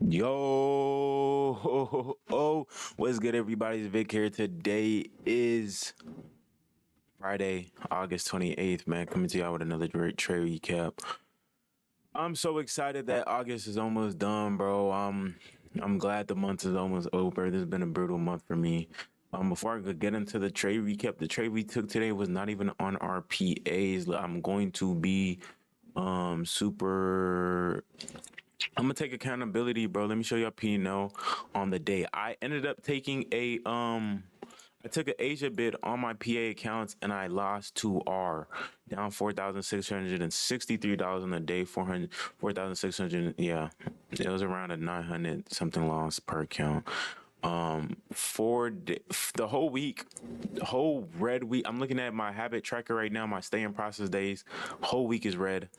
Yo, what's good, everybody? It's Vic here. Today is Friday, August 28th, man. Coming to y'all with another great trade recap. I'm so excited that August is almost done, bro. I'm glad the month is almost over. This has been a brutal month for me. Before I could get into the trade recap, the trade we took today was not even on our PAs. I'm going to be super I'm gonna take accountability, bro. Let me show you a P&L on the day. I ended up taking I took an Asia bid on my PA accounts and I lost 2R, down $4,663 on the day. 4,600. Yeah, it was around a 900 something loss per account. The whole week, the whole red week. I'm looking at my habit tracker right now. My stay in process days, whole week is red.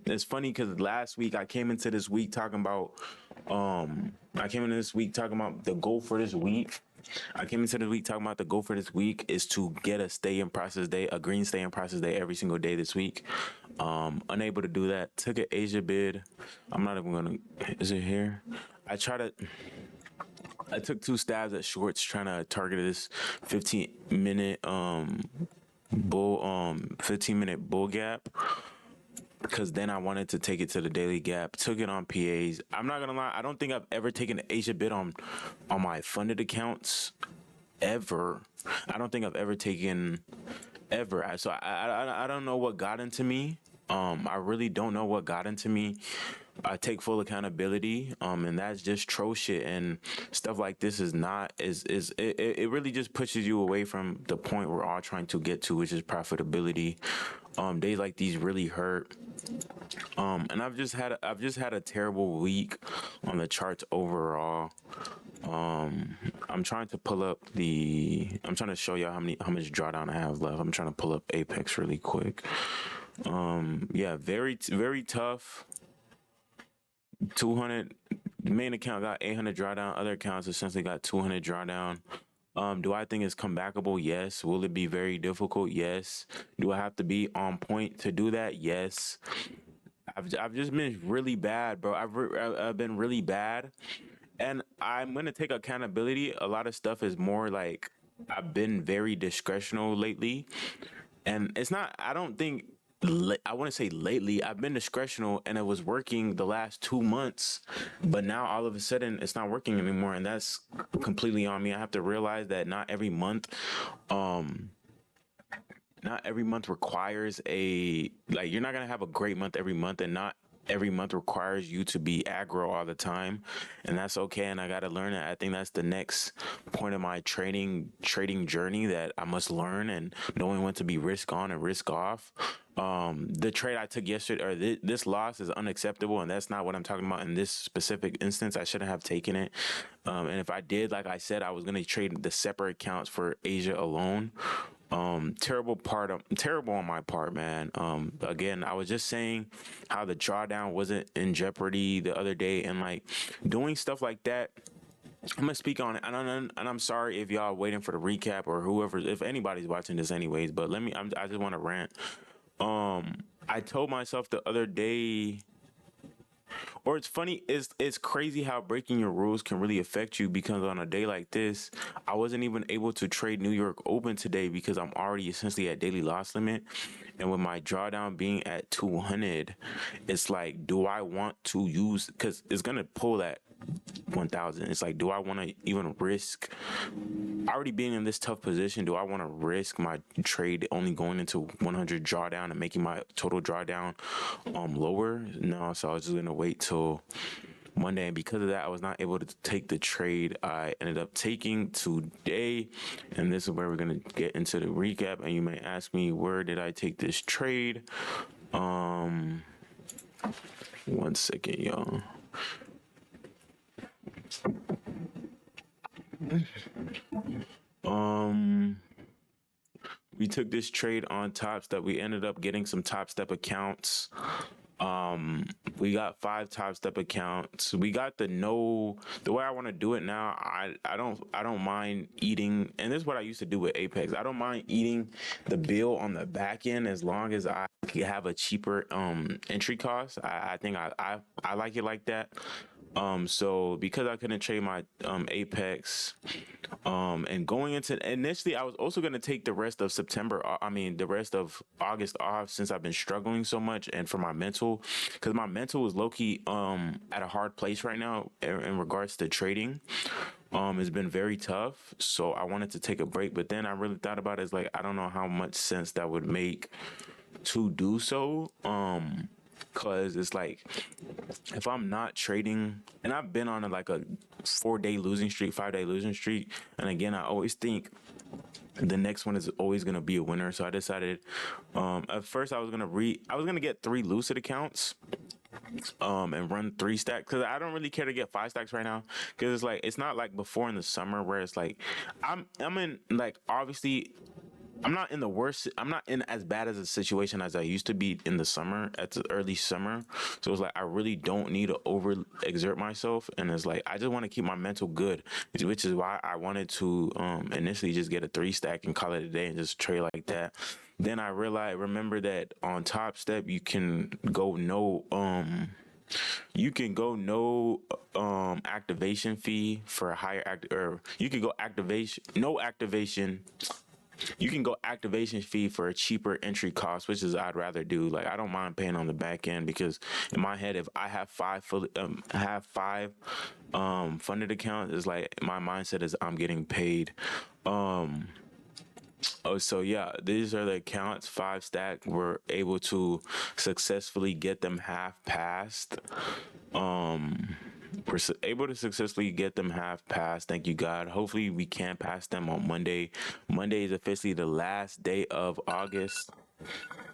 It's funny because last week I came into this week talking about the goal for this week. I came into the week talking about the goal for this week is to get a stay in process day, a green stay in process day every single day this week. Unable to do that. Took an Asia bid. I'm not even gonna. Is it here? I took two stabs at shorts trying to target this 15-minute 15-minute bull gap, because then I wanted to take it to the daily gap. Took it on PAs. I'm not gonna lie, I don't think I've ever taken an Asia bid on my funded accounts ever. I don't think I've ever taken ever. I don't know what got into me. I really don't know what got into me. I take full accountability. And that's just troll shit, and stuff like this is not it really just pushes you away from the point we're all trying to get to, which is profitability. Days like these really hurt. And I've just had a terrible week on the charts overall. I'm trying to pull up I'm trying to show y'all how much drawdown I have left. I'm trying to pull up Apex really quick. Yeah, very tough. 200. The main account got 800 drawdown. Other accounts essentially got 200 drawdown. Do I think it's comebackable? Yes. Will it be very difficult? Yes. Do I have to be on point to do that? Yes. I've just been really bad, bro. I've been really bad, and I'm gonna take accountability. A lot of stuff is more like I've been very discretional lately, and it's not. I don't think. I want to say lately I've been discretional and it was working the last 2 months, but now all of a sudden it's not working anymore, and that's completely on me. I have to realize that not every month requires you're not gonna have a great month every month, and not every month requires you to be aggro all the time, and that's okay. And I gotta learn it. I think that's the next point of my trading journey, that I must learn, and knowing when to be risk on and risk off. The trade I took yesterday, or this loss, is unacceptable, and that's not what I'm talking about in this specific instance. I shouldn't have taken it, and if I did, like I said, I was gonna trade the separate accounts for Asia alone. Terrible on my part, man. Again, I was just saying how the drawdown wasn't in jeopardy the other day, and like doing stuff like that. I'm gonna speak on it, and I'm sorry if y'all waiting for the recap, or whoever, if anybody's watching this anyways. But I just want to rant. I told myself the other day, or it's funny, it's crazy how breaking your rules can really affect you, because on a day like this, I wasn't even able to trade New York Open today because I'm already essentially at daily loss limit. And with my drawdown being at 200, it's like, do I want to use, because it's gonna pull that 1,000. It's like, do I want to even risk already being in this tough position? Do I want to risk my trade only going into 100 drawdown and making my total drawdown lower? No. So I was just gonna wait till Monday, and because of that, I was not able to take the trade I ended up taking today. And this is where we're gonna get into the recap. And you may ask me, where did I take this trade? 1 second, y'all. We took this trade on TopStep. We ended up getting some TopStep accounts. We got 5 TopStep accounts. We got the way I want to do it now. I don't mind eating, and this is what I used to do with Apex. I don't mind eating the bill on the back end as long as I have a cheaper entry cost. I think I like it like that. So because I couldn't trade my Apex, and going into initially, I was also gonna take the rest of September. I mean, the rest of August off since I've been struggling so much, and for my mental, because my mental is low key at a hard place right now in regards to trading. It's been very tough, so I wanted to take a break. But then I really thought about it. It's like I don't know how much sense that would make to do so. Cause it's like if I'm not trading, and I've been on like a 4 day losing streak, 5 day losing streak, and again, I always think the next one is always gonna be a winner. So I decided, at first I was gonna get 3 lucid accounts, and run 3 stacks because I don't really care to get 5 stacks right now because it's like it's not like before in the summer where it's like I'm in like obviously I'm not in the worst. I'm not in as bad as a situation as I used to be in the summer, at the early summer. So it's like I really don't need to over exert myself, and it's like I just want to keep my mental good, which is why I wanted to initially just get a 3 stack and call it a day and just trade like that. Then I remember that on TopStep you can go no activation fee for a higher or you can go activation no activation you can go activation fee for a cheaper entry cost, which is I'd rather do. Like I don't mind paying on the back end because in my head, if I have five funded accounts, it's like my mindset is I'm getting paid. Um, Oh, so yeah, these are the accounts. 5 stack. We're able to successfully get them half passed. Um, able to successfully get them half passed. Thank you, God. Hopefully, we can pass them on Monday. Monday is officially the last day of August.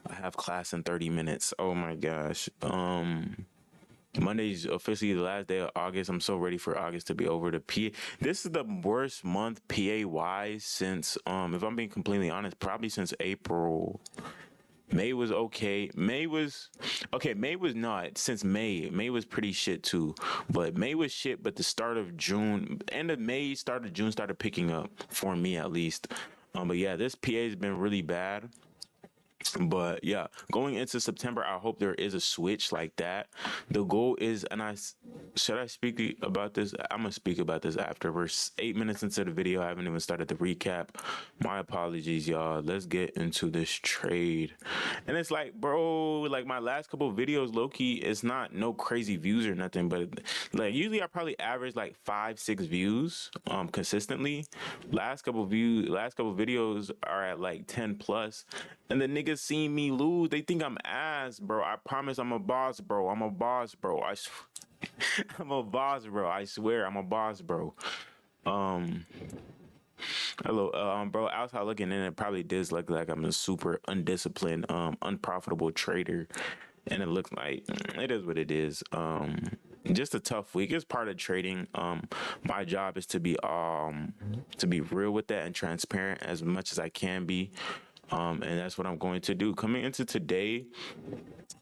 I have class in 30 minutes. Oh my gosh. Monday's officially the last day of August. I'm so ready for August to be over. This is the worst month PA wise since if I'm being completely honest, probably since April. May was okay. May was okay. May was not since May. May was pretty shit too. But May was shit. But the start of June, end of May, start of June started picking up for me at least. But yeah, this PA has been really bad. But yeah, going into September, I hope there is a switch like that. The goal is, should I speak about this? I'm gonna speak about this after. We're 8 minutes into the video. I haven't even started the recap. My apologies, y'all. Let's get into this trade. And it's like, bro, like my last couple of videos, low key, it's not no crazy views or nothing, but like usually I probably average like 5, 6 views consistently. Last couple videos are at like 10 plus. And the niggas seen me lose. They think I'm ass, bro. I promise I'm a boss, bro. I'm a boss, bro. I'm a boss, bro. I swear I'm a boss, bro. Um, hello, bro. Outside looking in, it probably does look like I'm a super undisciplined, unprofitable trader, and it looks like it is what it is. Just a tough week. It's part of trading. My job is to be real with that and transparent as much as I can be. And that's what I'm going to do. Coming into today,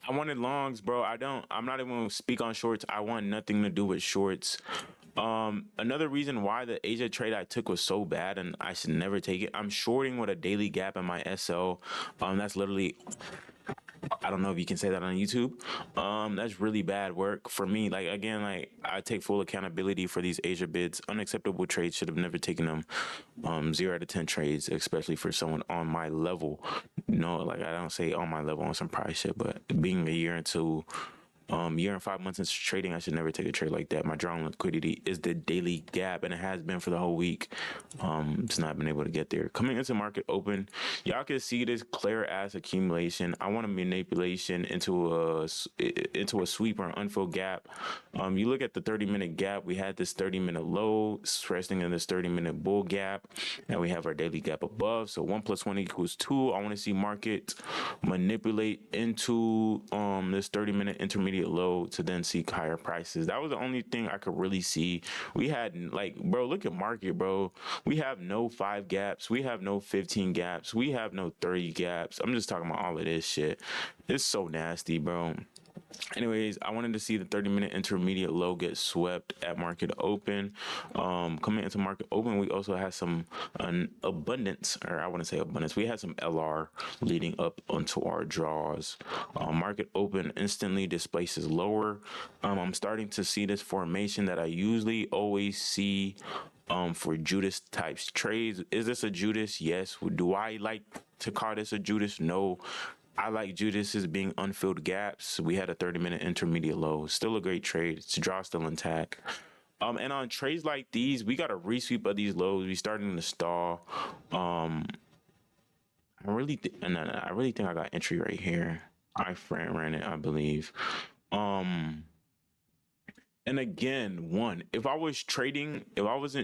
I wanted longs, bro. I'm not even gonna speak on shorts. I want nothing to do with shorts. Another reason why the Asia trade I took was so bad and I should never take it. I'm shorting with a daily gap in my SL. That's literally, I don't know if you can say that on YouTube. That's really bad work for me. Like again, like I take full accountability for these Asia bids. Unacceptable trades, should have never taken them. 0 out of 10 trades, especially for someone on my level. No, like I don't say on my level on some price shit, but being a year into year and 5 months into trading, I should never take a trade like that. My drawn liquidity is the daily gap, and it has been for the whole week. It's not been able to get there. Coming into market open, y'all can see this clear ass accumulation. I want a manipulation into a sweep or an unfilled gap. You look at the 30-minute gap. We had this 30-minute low, resting in this 30-minute bull gap, and we have our daily gap above. So 1+1=2. I want to see market manipulate into this 30-minute intermediate low to then seek higher prices. That was the only thing I could really see. We had like, bro, look at market, bro. We have no 5 gaps. We have no 15 gaps. We have no 30 gaps. I'm just talking about all of this shit. It's so nasty, bro. Anyways, I wanted to see the 30-minute intermediate low get swept at market open. Coming into market open, we also had some abundance, or I want to say abundance. We had some LR leading up onto our draws. Market open instantly displaces lower. I'm starting to see this formation that I usually always see for Judas types trades. Is this a Judas? Yes. Do I like to call this a Judas? No. I like Judas as being unfilled gaps. We had a 30-minute intermediate low. Still a great trade. It's draw still intact. And on trades like these, we got a resweep of these lows. We starting to stall. I really think I got entry right here. My friend ran it, I believe. And again, if I wasn't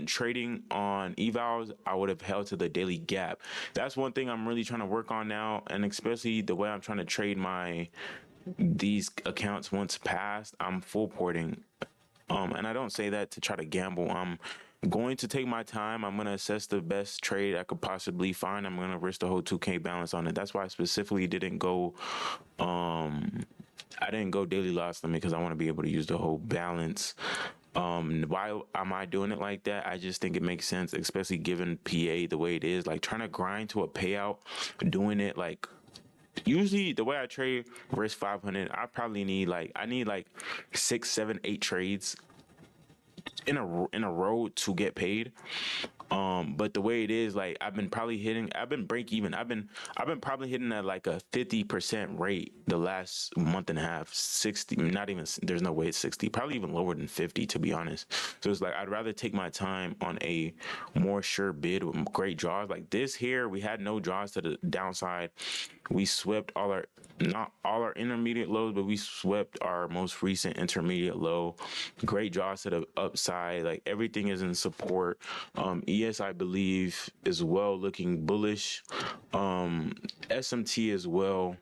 trading on evals, I would have held to the daily gap. That's one thing I'm really trying to work on now, and especially the way I'm trying to trade these accounts once passed. I'm full porting, and I don't say that to try to gamble. I'm going to take my time. I'm going to assess the best trade I could possibly find. I'm going to risk the whole 2K balance on it. That's why I specifically didn't go. I didn't go daily loss limit because I want to be able to use the whole balance. Why am I doing it like that? I just think it makes sense, especially given PA the way it is. Like trying to grind to a payout, doing it like usually the way I trade risk 500. I need like 6, 7, 8 trades in a row to get paid. But the way it is, like I've been break even. I've been probably hitting at like a 50% rate the last month and a half, 60, not even, there's no way it's 60, probably even lower than 50 to be honest. So it's like, I'd rather take my time on a more sure bid with great draws. Like this here, we had no draws to the downside. We swept not all our intermediate lows, but we swept our most recent intermediate low. Great draws to the upside. Like everything is in support. ES, I believe, is well looking bullish. SMT as well.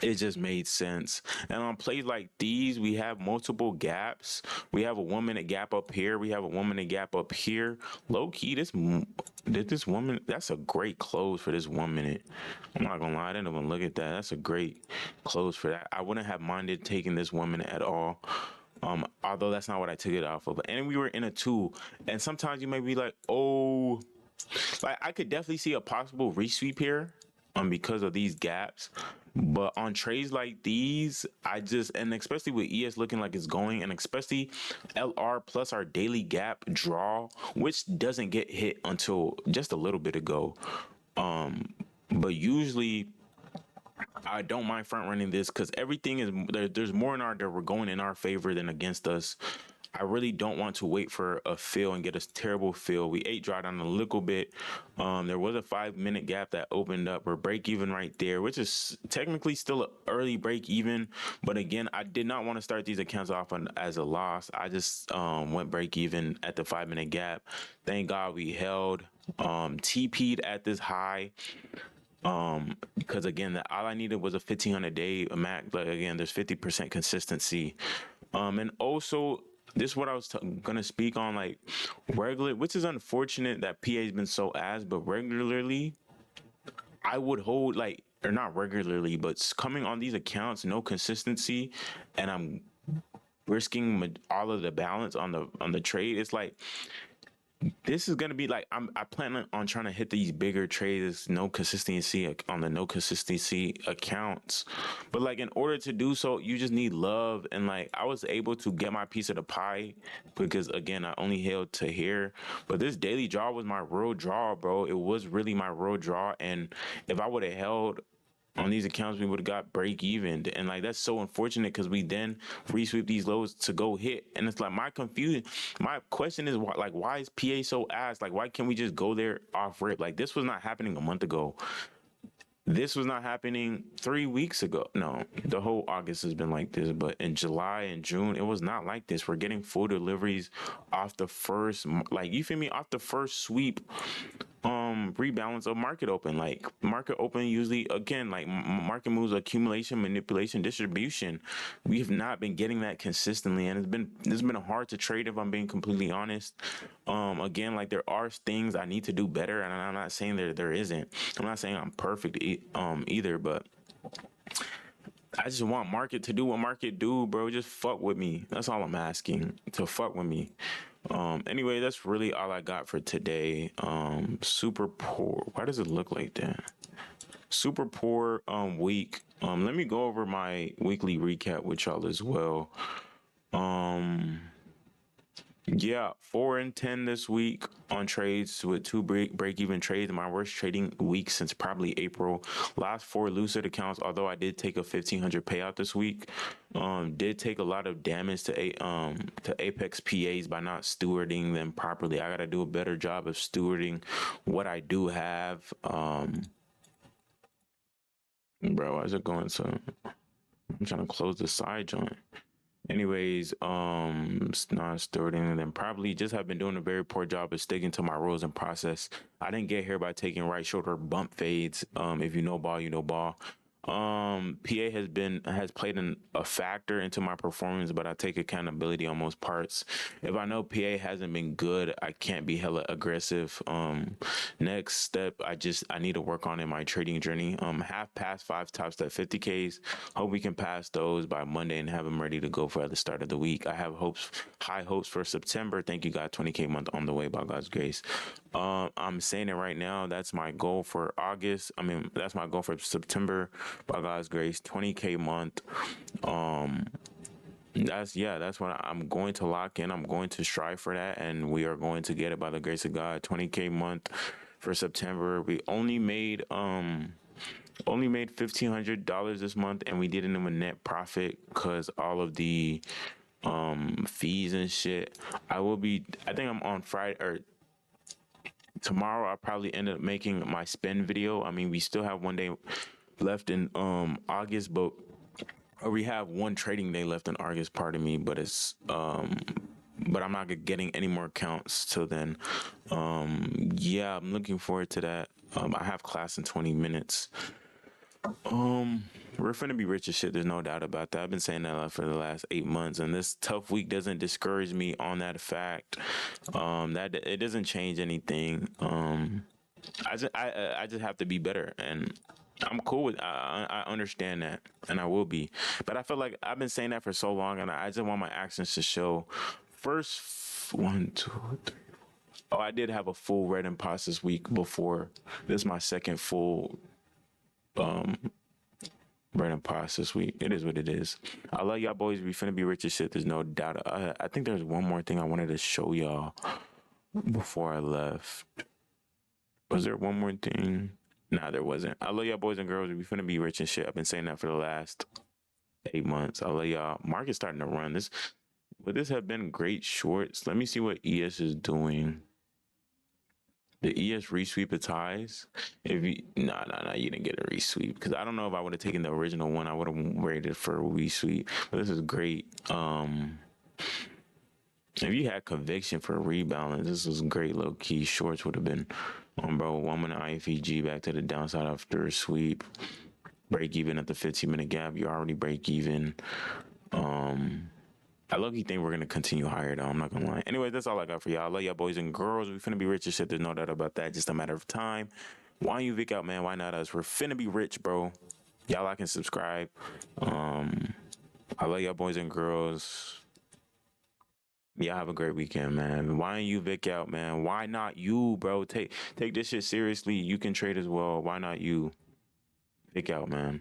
It just made sense. And on plays like these, we have multiple gaps. We have a 1 minute gap up here. We have a 1 minute gap up here. Low key, this woman, that's a great close for this 1 minute. I'm not gonna lie, I didn't even look at that. That's a great close for that. I wouldn't have minded taking this 1 minute at all. Although that's not what I took it off of. And we were in a 2. And sometimes you may be like, oh, like I could definitely see a possible resweep here because of these gaps. But on trades like these, and especially with ES looking like it's going, and especially LR plus our daily gap draw, which doesn't get hit until just a little bit ago. But usually I don't mind front running this because everything is there's more in our that we're going in our favor than against us. I really don't want to wait for a fill and get a terrible fill. We ate dry down a little bit. There was a 5 minute gap that opened up. We're break even right there, which is technically still an early break even. But again, I did not want to start these accounts off as a loss. I just went break even at the 5 minute gap. Thank God we held. TP'd at this high. Because again, all I needed was a 1500 day max. But again, there's 50% consistency. And also, this is what I was gonna speak on, like regular, which is unfortunate that PA has been so ass, but regularly, I would hold like, or not regularly, but coming on these accounts, no consistency, and I'm risking all of the balance on the trade. It's like this is gonna be like I plan on trying to hit these bigger trades, no consistency on the no consistency accounts. But like in order to do so, you just need love. And like I was able to get my piece of the pie because again, I only held to here. But this daily draw was my real draw, bro. It was really my real draw. And if I would have held on these accounts, we would have got break even. And like that's so unfortunate because we then resweep these lows to go hit. And it's like my question is why is PA so ass? Like why can't we just go there off rip? Like this was not happening a month ago. This was not happening 3 weeks ago. No, the whole August has been like this, but in July and June, it was not like this. We're getting full deliveries off the first, like you feel me, off the first sweep rebalance of market open. Like market open usually, again, like market moves, accumulation, manipulation, distribution. We have not been getting that consistently, and it's been hard to trade if I'm being completely honest. Again, like there are things I need to do better, and I'm not saying there isn't. I'm not saying I'm perfect either, but I just want market to do what market do, bro. Just fuck with me. That's all I'm asking. To fuck with me. Anyway, that's really all I got for today. Super poor. Why does it look like that? Super poor week. Let me go over my weekly recap with y'all as well. Um yeah, 4 and 10 this week on trades with two break even trades. My worst trading week since probably April. Last four lucid accounts. Although I did take a 1,500 payout this week, did take a lot of damage to Apex PAs by not stewarding them properly. I gotta do a better job of stewarding what I do have. Bro, why is it going to? I'm trying to close the side joint. Anyways, not stewarding them probably just have been doing a very poor job of sticking to my rules and process. I didn't get here by taking right shoulder bump fades. If you know ball, you know ball. PA has played a factor into my performance, but I take accountability on most parts. If I know PA hasn't been good, I can't be hella aggressive. Next step, I need to work on in my trading journey. Half past five TopStep 50Ks. Hope we can pass those by Monday and have them ready to go for the start of the week. I have high hopes for September. Thank you, God. 20K month on the way by God's grace. I'm saying it right now. That's my goal for August. I mean, that's my goal for September by God's grace. 20K month. That's what I'm going to lock in. I'm going to strive for that, and we are going to get it by the grace of God. 20K month for September. We only made $1,500 this month, and we did it in a net profit because all of the fees and shit. I think I'm on Friday or tomorrow. I'll probably end up making my spend video. I mean, we still have one day left in August, but or we have one trading day left in August, pardon me, but but I'm not getting any more accounts till then. Yeah, I'm looking forward to that. I have class in 20 minutes. We're finna be rich as shit. There's no doubt about that. I've been saying that for the last 8 months, and this tough week doesn't discourage me on that fact. That it doesn't change anything. I just have to be better, and I'm cool with. I understand that, and I will be. But I feel like I've been saying that for so long, and I just want my actions to show. First, one, two, three. Oh, I did have a full red and pass this week before. This is my second full um red and pass this week. It is what it is. I love y'all boys. We finna be rich as shit. There's no doubt. I think there's one more thing I wanted to show y'all before I left. Was there one more thing? Nah, there wasn't. I love y'all boys and girls. We finna be rich and shit. I've been saying that for the last 8 months. I love y'all. Market's starting to run. Would this have been great shorts? Let me see what ES is doing. The ES resweep its highs. If you nah, you didn't get a resweep because I don't know if I would have taken the original one. I would have rated for a resweep. But this is great. If you had conviction for rebalance, this was great. Low key shorts would have been on, bro. 1 minute IFEG back to the downside after a sweep. Break even at the 15-minute gap. You already break even. I low-key think we're gonna continue higher though. I'm not gonna lie. Anyway, that's all I got for y'all. I love y'all boys and girls. We finna be rich as shit. There's no doubt about that. Just a matter of time. Why you Vic out, man? Why not us? We're finna be rich, bro. Y'all like and subscribe. I love y'all boys and girls. Y'all have a great weekend, man. Why ain't you Vic out, man? Why not you, bro? Take this shit seriously. You can trade as well. Why not you? Vic out, man.